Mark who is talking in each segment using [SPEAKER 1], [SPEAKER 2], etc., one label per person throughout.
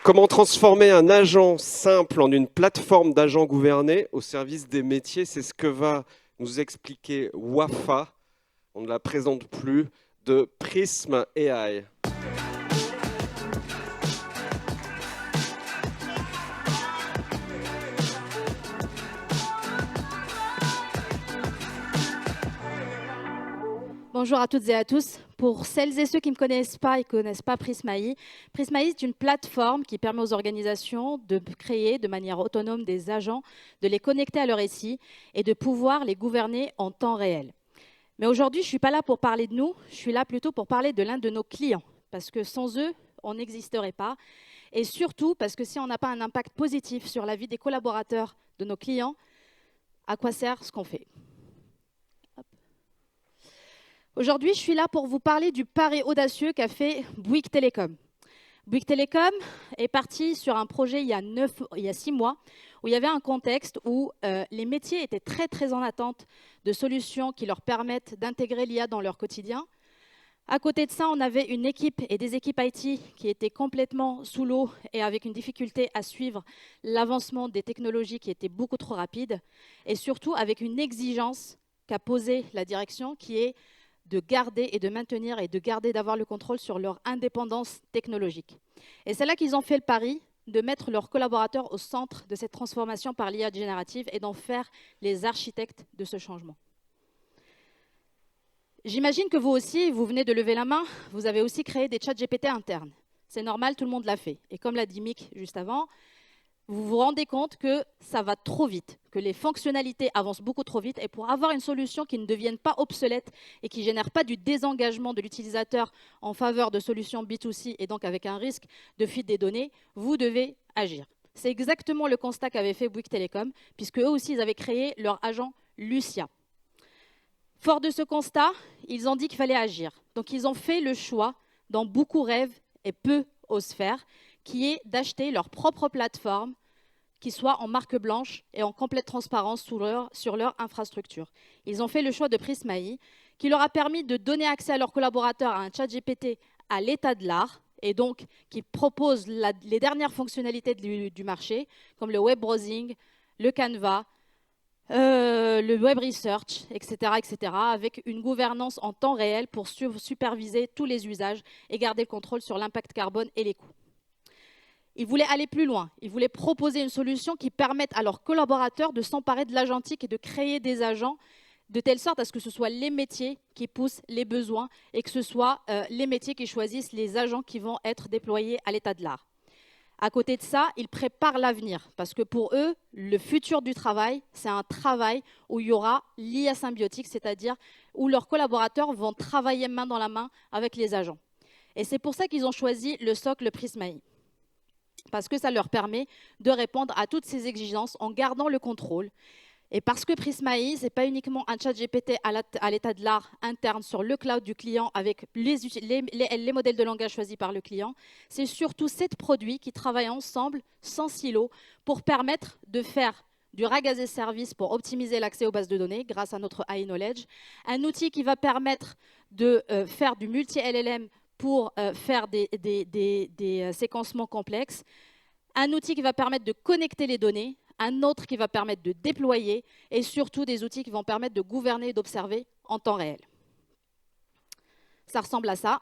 [SPEAKER 1] Comment transformer un agent simple en une plateforme d'agents gouvernés au service des métiers? C'est ce que va nous expliquer Wafa, on ne la présente plus, de Prism AI.
[SPEAKER 2] Bonjour à toutes et à tous. Pour celles et ceux qui ne me connaissent pas et ne connaissent pas Prism AI, Prism AI est une plateforme qui permet aux organisations de créer de manière autonome des agents, de les connecter à leur SI et de pouvoir les gouverner en temps réel. Mais aujourd'hui, je ne suis pas là pour parler de nous, je suis là plutôt pour parler de l'un de nos clients, parce que sans eux, on n'existerait pas. Et surtout parce que si on n'a pas un impact positif sur la vie des collaborateurs de nos clients, à quoi sert ce qu'on fait ? Aujourd'hui, je suis là pour vous parler du pari audacieux qu'a fait Bouygues Telecom. Bouygues Telecom est parti sur un projet il y a 6 mois où il y avait un contexte où les métiers étaient très en attente de solutions qui leur permettent d'intégrer l'IA dans leur quotidien. À côté de ça, on avait une équipe et des équipes IT qui étaient complètement sous l'eau et avec une difficulté à suivre l'avancement des technologies qui était beaucoup trop rapide et surtout avec une exigence qu'a posée la direction qui est de garder et de maintenir et de garder, d'avoir le contrôle sur leur indépendance technologique. Et c'est là qu'ils ont fait le pari de mettre leurs collaborateurs au centre de cette transformation par l'IA générative et d'en faire les architectes de ce changement. J'imagine que vous aussi, vous venez de lever la main, vous avez aussi créé des chats GPT internes. C'est normal, tout le monde l'a fait. Et comme l'a dit Mick juste avant, vous vous rendez compte que ça va trop vite, que les fonctionnalités avancent beaucoup trop vite. Et pour avoir une solution qui ne devienne pas obsolète et qui ne génère pas du désengagement de l'utilisateur en faveur de solutions B2C et donc avec un risque de fuite des données, vous devez agir. C'est exactement le constat qu'avait fait Bouygues Telecom, puisque eux aussi, ils avaient créé leur agent Lucia. Fort de ce constat, ils ont dit qu'il fallait agir. Donc ils ont fait le choix, dont beaucoup rêvent et peu osent faire, qui est d'acheter leur propre plateforme qui soit en marque blanche et en complète transparence sur leur infrastructure. Ils ont fait le choix de Prism AI, qui leur a permis de donner accès à leurs collaborateurs à un chat GPT à l'état de l'art, et donc qui propose les dernières fonctionnalités du marché, comme le web browsing, le Canva, le web research, etc., avec une gouvernance en temps réel pour superviser tous les usages et garder le contrôle sur l'impact carbone et les coûts. Ils voulaient aller plus loin. Ils voulaient proposer une solution qui permette à leurs collaborateurs de s'emparer de l'agentique et de créer des agents de telle sorte à ce que ce soit les métiers qui poussent les besoins et que ce soit les métiers qui choisissent les agents qui vont être déployés à l'état de l'art. À côté de ça, ils préparent l'avenir parce que pour eux, le futur du travail, c'est un travail où il y aura l'IA symbiotique, c'est-à-dire où leurs collaborateurs vont travailler main dans la main avec les agents. Et c'est pour ça qu'ils ont choisi le socle Prism AI. Parce que ça leur permet de répondre à toutes ces exigences en gardant le contrôle. Et parce que Prism AI, ce n'est pas uniquement un chat GPT à l'état de l'art interne sur le cloud du client avec les modèles de langage choisis par le client, c'est surtout 7 produits qui travaillent ensemble, sans silo, pour permettre de faire du RAG as a service pour optimiser l'accès aux bases de données grâce à notre AI Knowledge, un outil qui va permettre de faire du multi-LLM pour faire des séquencements complexes, un outil qui va permettre de connecter les données, un autre qui va permettre de déployer et surtout des outils qui vont permettre de gouverner et d'observer en temps réel. Ça ressemble à ça.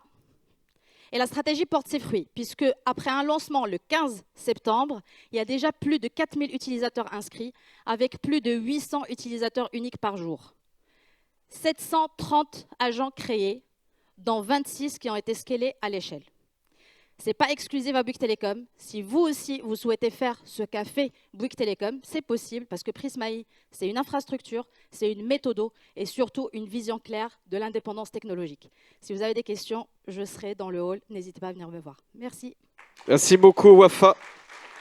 [SPEAKER 2] Et la stratégie porte ses fruits, puisque après un lancement le 15 septembre, il y a déjà plus de 4000 utilisateurs inscrits, avec plus de 800 utilisateurs uniques par jour. 730 agents créés, dont 26 qui ont été scalés à l'échelle. Ce n'est pas exclusif à Bouygues Telecom. Si vous aussi, vous souhaitez faire ce qu'a fait Bouygues Telecom, c'est possible parce que Prism AI, c'est une infrastructure, c'est une méthode et surtout une vision claire de l'indépendance technologique. Si vous avez des questions, je serai dans le hall. N'hésitez pas à venir me voir. Merci.
[SPEAKER 1] Merci beaucoup, Wafa.